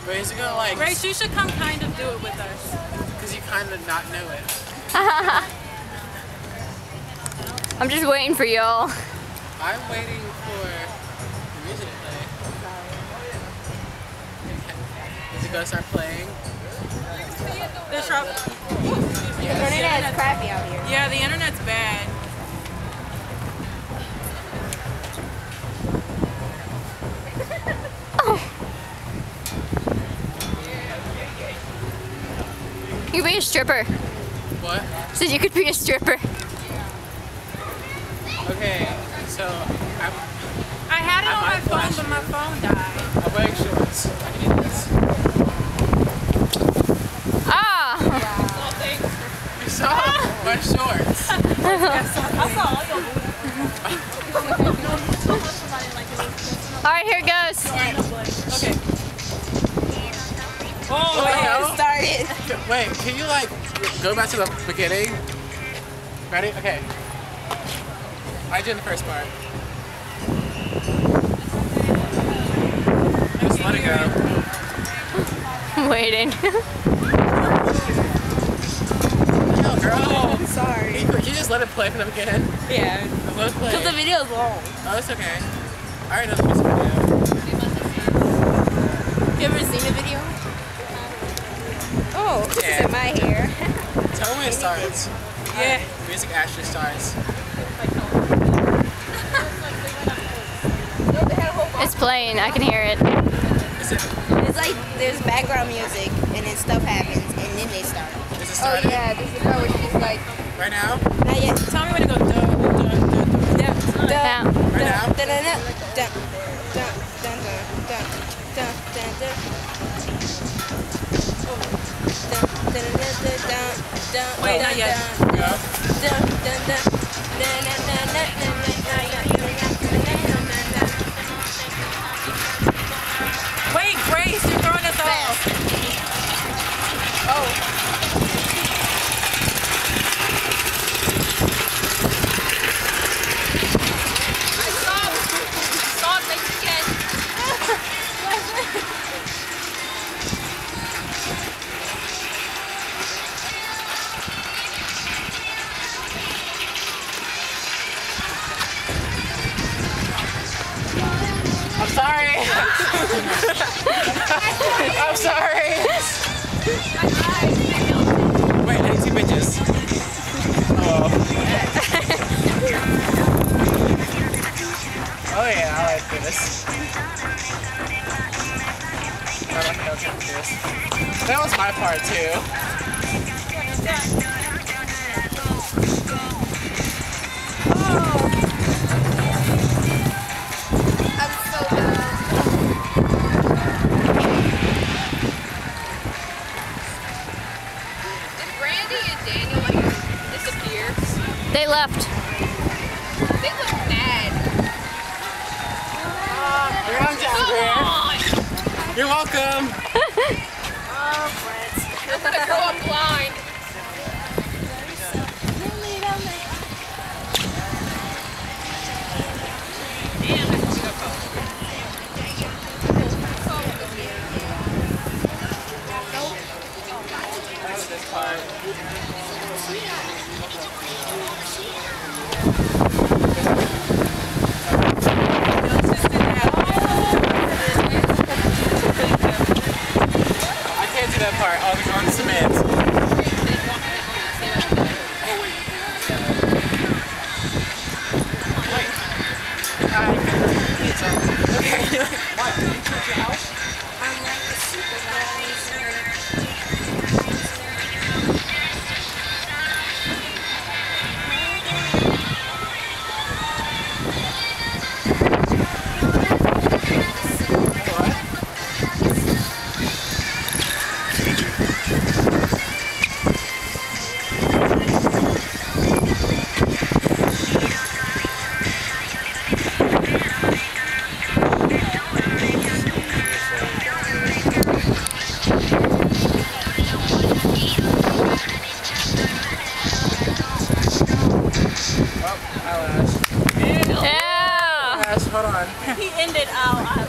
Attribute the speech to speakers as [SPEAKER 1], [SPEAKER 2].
[SPEAKER 1] Wait, is it gonna like...
[SPEAKER 2] Grace, you should come kind of do it with us.
[SPEAKER 1] Because you kind of not know it.
[SPEAKER 3] I'm just waiting for y'all.
[SPEAKER 1] I'm waiting for the music to play. Is it gonna start playing?
[SPEAKER 2] The
[SPEAKER 4] internet's crappy out here.
[SPEAKER 2] Yeah, the internet's bad.
[SPEAKER 3] You could be a stripper.
[SPEAKER 1] What?
[SPEAKER 3] Said you could be a stripper.
[SPEAKER 1] Okay, so
[SPEAKER 2] I had it on my phone, but my phone died.
[SPEAKER 1] I'm wearing shorts. I can do this.
[SPEAKER 3] Ah!
[SPEAKER 1] You saw my shorts.
[SPEAKER 2] I saw all your
[SPEAKER 3] Alright, here it goes.
[SPEAKER 2] Okay. Oh,
[SPEAKER 1] It
[SPEAKER 4] started.
[SPEAKER 1] Wait, can you like go back to the beginning? Ready? Okay. I did the first part. Just let it go.
[SPEAKER 3] I'm waiting.
[SPEAKER 1] No, girl.
[SPEAKER 4] I'm sorry.
[SPEAKER 1] Can you just let it play from the beginning?
[SPEAKER 4] Yeah.
[SPEAKER 1] Just let it play.
[SPEAKER 4] Because the video's long.
[SPEAKER 1] Oh, it's okay. I already know the music video.
[SPEAKER 4] You ever seen the video? Oh, this is in my hair.
[SPEAKER 1] Tell me when it starts.
[SPEAKER 2] Yeah.
[SPEAKER 1] The music actually starts.
[SPEAKER 3] It's playing. I can hear it.
[SPEAKER 1] Is it?
[SPEAKER 4] It's like there's background music and then stuff happens and then they start.
[SPEAKER 1] Is it starting?
[SPEAKER 4] Oh yeah, this is the part where she's like,
[SPEAKER 1] Right now?
[SPEAKER 4] not yet.
[SPEAKER 2] Tell me when to go.
[SPEAKER 3] Now.
[SPEAKER 1] Right now?
[SPEAKER 2] Wait, not yet.
[SPEAKER 1] Go.
[SPEAKER 2] Wait, Grace, you're throwing us off.
[SPEAKER 4] Oh.
[SPEAKER 1] I'm sorry. I'm sorry. Wait, I need two bitches. Oh. Oh yeah, I like this. I like how it's like this. That was my part too.
[SPEAKER 3] They left.
[SPEAKER 4] They look mad.
[SPEAKER 1] You're on You're welcome.
[SPEAKER 4] Oh, friends. I'm gonna grow up blind.
[SPEAKER 1] This part. I can't do that part. I'll be on cement. Wait. Okay. What? Did you quit your house?
[SPEAKER 4] I'm like the supervisor.
[SPEAKER 1] on.
[SPEAKER 2] He ended out.